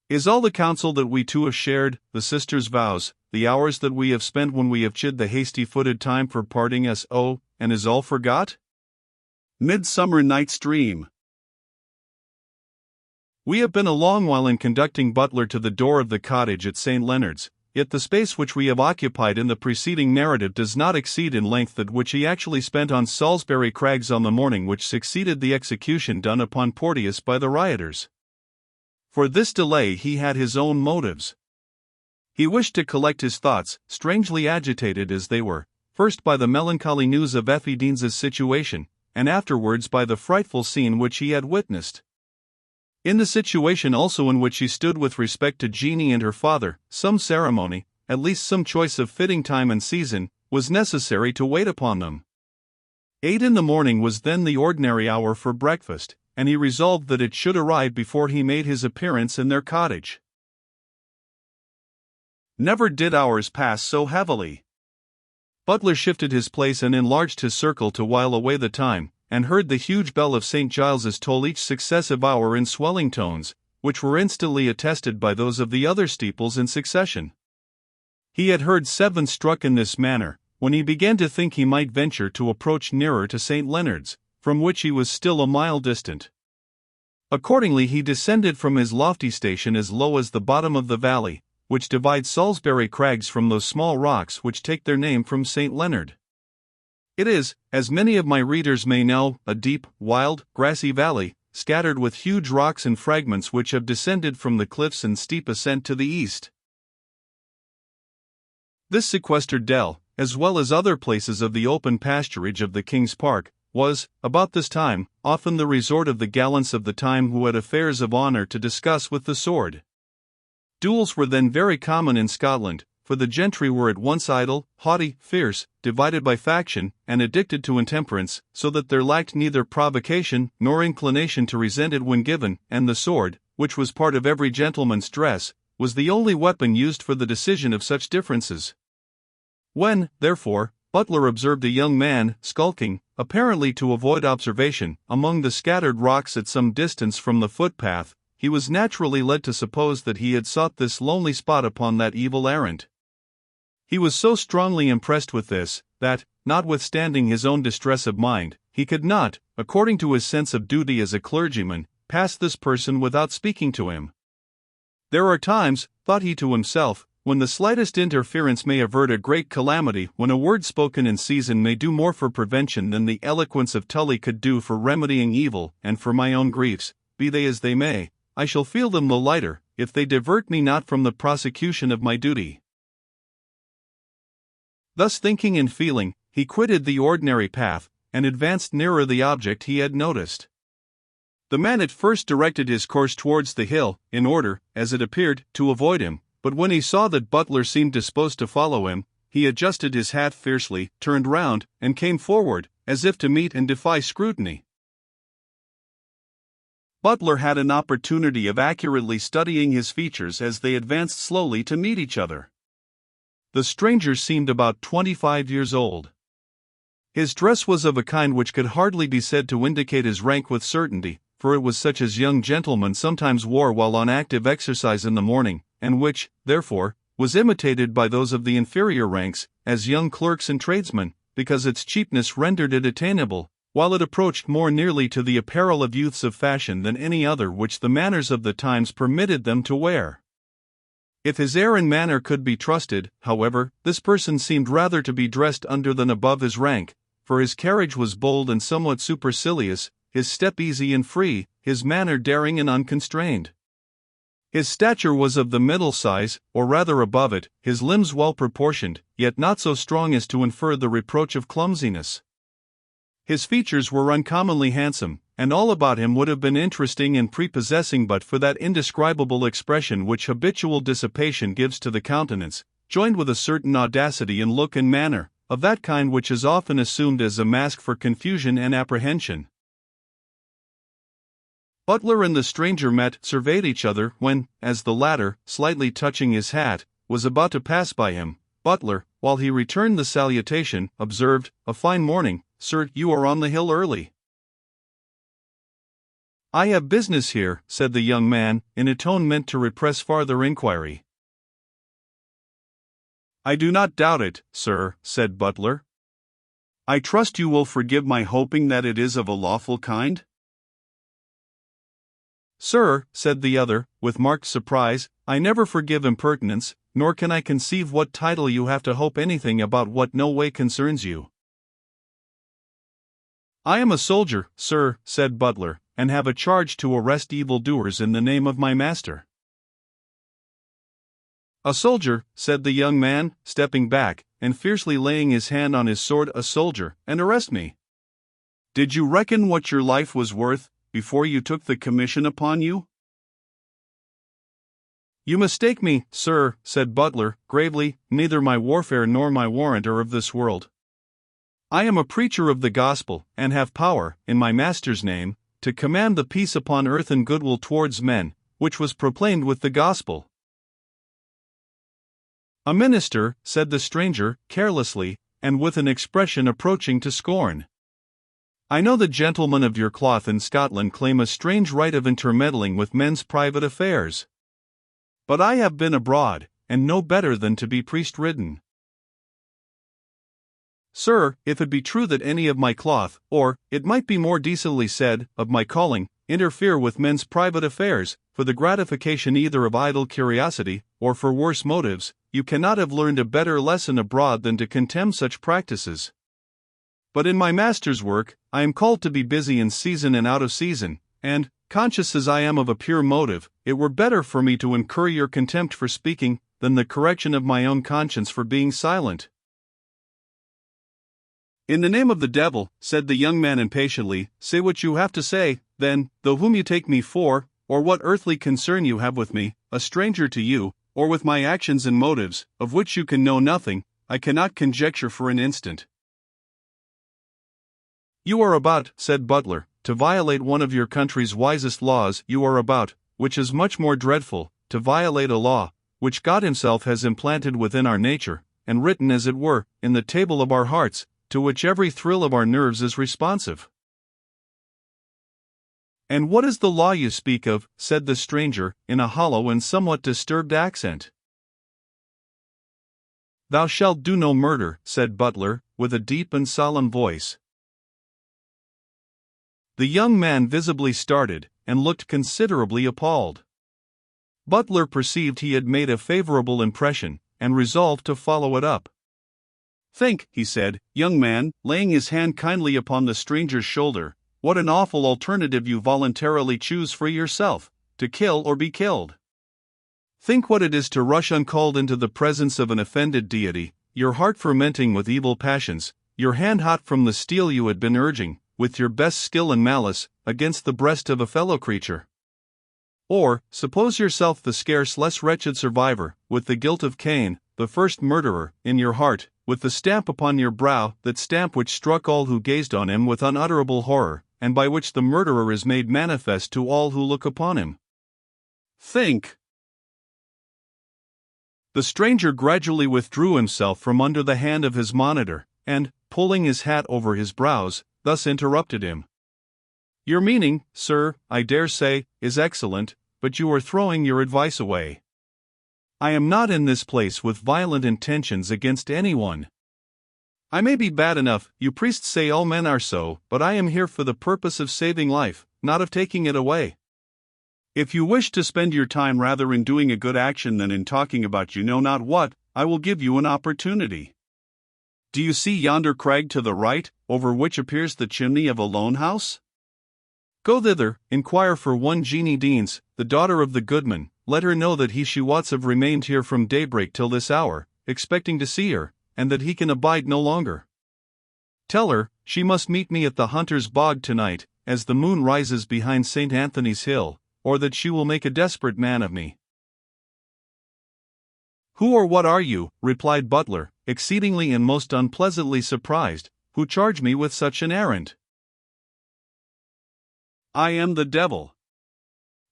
Is all the counsel that we two have shared, the sisters' vows, the hours that we have spent when we have chid the hasty-footed time for parting us, oh, and is all forgot? Midsummer Night's Dream. We have been a long while in conducting Butler to the door of the cottage at St. Leonard's, yet the space which we have occupied in the preceding narrative does not exceed in length that which he actually spent on Salisbury Crags on the morning which succeeded the execution done upon Porteous by the rioters. For this delay he had his own motives. He wished to collect his thoughts, strangely agitated as they were, first by the melancholy news of Effie Deans's situation, and afterwards by the frightful scene which he had witnessed. In the situation also in which she stood with respect to Jeanie and her father, some ceremony, at least some choice of fitting time and season, was necessary to wait upon them. 8 in the morning was then the ordinary hour for breakfast, and he resolved that it should arrive before he made his appearance in their cottage. Never did hours pass so heavily. Butler shifted his place and enlarged his circle to while away the time, and heard the huge bell of St. Giles's toll each successive hour in swelling tones, which were instantly attested by those of the other steeples in succession. He had heard 7 struck in this manner, when he began to think he might venture to approach nearer to St. Leonard's, from which he was still a mile distant. Accordingly he descended from his lofty station as low as the bottom of the valley, which divides Salisbury Crags from those small rocks which take their name from St. Leonard. It is, as many of my readers may know, a deep, wild, grassy valley, scattered with huge rocks and fragments which have descended from the cliffs in steep ascent to the east. This sequestered dell, as well as other places of the open pasturage of the King's Park, was, about this time, often the resort of the gallants of the time who had affairs of honour to discuss with the sword. Duels were then very common in Scotland, for the gentry were at once idle, haughty, fierce, divided by faction, and addicted to intemperance, so that there lacked neither provocation nor inclination to resent it when given, and the sword, which was part of every gentleman's dress, was the only weapon used for the decision of such differences. When, therefore, Butler observed a young man, skulking, apparently to avoid observation, among the scattered rocks at some distance from the footpath, he was naturally led to suppose that he had sought this lonely spot upon that evil errand. He was so strongly impressed with this, that, notwithstanding his own distress of mind, he could not, according to his sense of duty as a clergyman, pass this person without speaking to him. There are times, thought he to himself, when the slightest interference may avert a great calamity, when a word spoken in season may do more for prevention than the eloquence of Tully could do for remedying evil, and for my own griefs, be they as they may, I shall feel them the lighter, if they divert me not from the prosecution of my duty. Thus thinking and feeling, he quitted the ordinary path, and advanced nearer the object he had noticed. The man at first directed his course towards the hill, in order, as it appeared, to avoid him, but when he saw that Butler seemed disposed to follow him, he adjusted his hat fiercely, turned round, and came forward, as if to meet and defy scrutiny. Butler had an opportunity of accurately studying his features as they advanced slowly to meet each other. The stranger seemed about 25 years old. His dress was of a kind which could hardly be said to indicate his rank with certainty, for it was such as young gentlemen sometimes wore while on active exercise in the morning, and which, therefore, was imitated by those of the inferior ranks, as young clerks and tradesmen, because its cheapness rendered it attainable, while it approached more nearly to the apparel of youths of fashion than any other which the manners of the times permitted them to wear. If his air and manner could be trusted, however, this person seemed rather to be dressed under than above his rank, for his carriage was bold and somewhat supercilious, his step easy and free, his manner daring and unconstrained. His stature was of the middle size, or rather above it, his limbs well proportioned, yet not so strong as to infer the reproach of clumsiness. His features were uncommonly handsome, and all about him would have been interesting and prepossessing but for that indescribable expression which habitual dissipation gives to the countenance, joined with a certain audacity in look and manner, of that kind which is often assumed as a mask for confusion and apprehension. Butler and the stranger met, surveyed each other, when, as the latter, slightly touching his hat, was about to pass by him, Butler, while he returned the salutation, observed, "A fine morning, sir, you are on the hill early." "I have business here," said the young man, in a tone meant to repress farther inquiry. "I do not doubt it, sir," said Butler. "I trust you will forgive my hoping that it is of a lawful kind?" "Sir," said the other, with marked surprise, "I never forgive impertinence, nor can I conceive what title you have to hope anything about what no way concerns you." "I am a soldier, sir," said Butler, "and have a charge to arrest evildoers in the name of my master." "A soldier," said the young man, stepping back, and fiercely laying his hand on his sword, "a soldier, and arrest me? Did you reckon what your life was worth, before you took the commission upon you?" "You mistake me, sir," said Butler, gravely, "neither my warfare nor my warrant are of this world. I am a preacher of the gospel, and have power, in my master's name, to command the peace upon earth and goodwill towards men, which was proclaimed with the gospel." "A minister," said the stranger, carelessly, and with an expression approaching to scorn. "I know the gentlemen of your cloth in Scotland claim a strange right of intermeddling with men's private affairs. But I have been abroad, and know better than to be priest-ridden. Sir, if it be true that any of my cloth, or, it might be more decently said, of my calling, interfere with men's private affairs, for the gratification either of idle curiosity, or for worse motives, you cannot have learned a better lesson abroad than to contemn such practices. But in my master's work, I am called to be busy in season and out of season, and, conscious as I am of a pure motive, it were better for me to incur your contempt for speaking, than the correction of my own conscience for being silent." "In the name of the devil," said the young man impatiently, "say what you have to say, then, though whom you take me for, or what earthly concern you have with me, a stranger to you, or with my actions and motives, of which you can know nothing, I cannot conjecture for an instant." "You are about," said Butler, "to violate one of your country's wisest laws. You are about, which is much more dreadful, to violate a law, which God Himself has implanted within our nature, and written as it were, in the table of our hearts, to which every thrill of our nerves is responsive." "And what is the law you speak of?" said the stranger, in a hollow and somewhat disturbed accent. "Thou shalt do no murder," said Butler, with a deep and solemn voice. The young man visibly started, and looked considerably appalled. Butler perceived he had made a favorable impression, and resolved to follow it up. "Think," he said, "young man," laying his hand kindly upon the stranger's shoulder, "what an awful alternative you voluntarily choose for yourself, to kill or be killed. Think what it is to rush uncalled into the presence of an offended deity, your heart fermenting with evil passions, your hand hot from the steel you had been urging, with your best skill and malice, against the breast of a fellow creature. Or, suppose yourself the scarce less wretched survivor, with the guilt of Cain, the first murderer, in your heart, with the stamp upon your brow, that stamp which struck all who gazed on him with unutterable horror, and by which the murderer is made manifest to all who look upon him. Think." The stranger gradually withdrew himself from under the hand of his monitor, and, pulling his hat over his brows, thus interrupted him. "Your meaning, sir, I dare say, is excellent, but you are throwing your advice away. I am not in this place with violent intentions against anyone. I may be bad enough, you priests say all men are so, but I am here for the purpose of saving life, not of taking it away. If you wish to spend your time rather in doing a good action than in talking about you know not what, I will give you an opportunity. Do you see yonder crag to the right, over which appears the chimney of a lone house? Go thither, inquire for one Jeannie Deans, the daughter of the goodman, let her know that she wots have remained here from daybreak till this hour, expecting to see her, and that he can abide no longer. Tell her, she must meet me at the Hunter's Bog tonight, as the moon rises behind St. Anthony's Hill, or that she will make a desperate man of me." "Who or what are you," replied Butler, exceedingly and most unpleasantly surprised, "who charge me with such an errand?" "I am the devil,"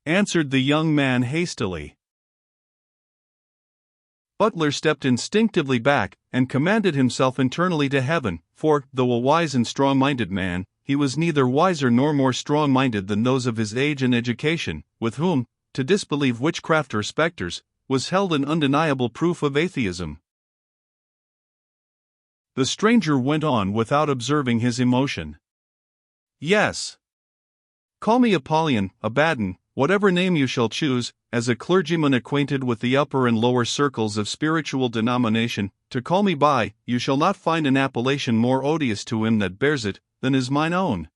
answered the young man hastily. Butler stepped instinctively back, and commended himself internally to heaven, for, though a wise and strong-minded man, he was neither wiser nor more strong-minded than those of his age and education, with whom, to disbelieve witchcraft or spectres, was held an undeniable proof of atheism. The stranger went on without observing his emotion. Yes. Call me Apollyon, Abaddon, whatever name you shall choose, as a clergyman acquainted with the upper and lower circles of spiritual denomination, to call me by, you shall not find an appellation more odious to him that bears it, than is mine own.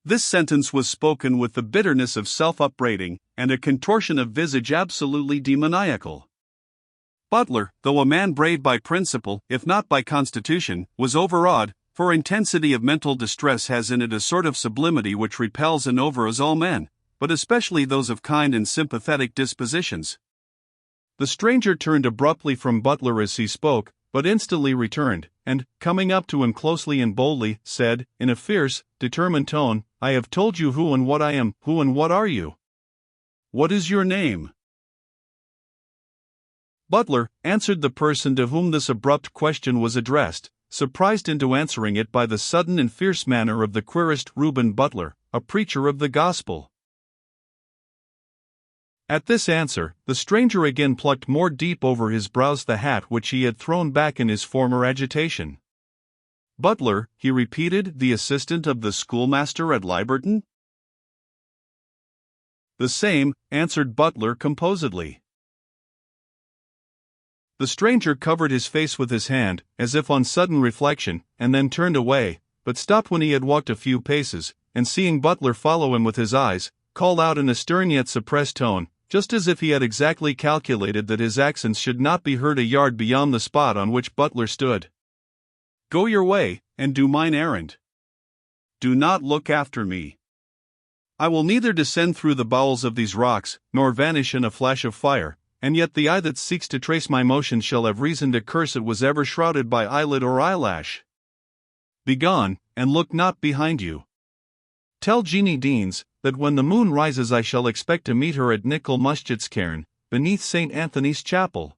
This sentence was spoken with the bitterness of self-upbraiding, and a contortion of visage absolutely demoniacal. Butler, though a man brave by principle, if not by constitution, was overawed, for intensity of mental distress has in it a sort of sublimity which repels and overawes all men, but especially those of kind and sympathetic dispositions. The stranger turned abruptly from Butler as he spoke, but instantly returned, and, coming up to him closely and boldly, said, in a fierce, determined tone, I have told you who and what I am. Who and what are you? What is your name? Butler, answered the person to whom this abrupt question was addressed, surprised into answering it by the sudden and fierce manner of the querist Reuben Butler, a preacher of the gospel. At this answer, the stranger again plucked more deep over his brows the hat which he had thrown back in his former agitation. Butler, he repeated, the assistant of the schoolmaster at Liberton? The same, answered Butler composedly. The stranger covered his face with his hand, as if on sudden reflection, and then turned away, but stopped when he had walked a few paces, and seeing Butler follow him with his eyes, called out in a stern yet suppressed tone, just as if he had exactly calculated that his accents should not be heard a yard beyond the spot on which Butler stood. Go your way, and do mine errand. Do not look after me. I will neither descend through the bowels of these rocks, nor vanish in a flash of fire, and yet the eye that seeks to trace my motions shall have reason to curse it was ever shrouded by eyelid or eyelash. Begone, and look not behind you. Tell Jeannie Deans, that when the moon rises I shall expect to meet her at Nicol Muschet's cairn, beneath St. Anthony's chapel.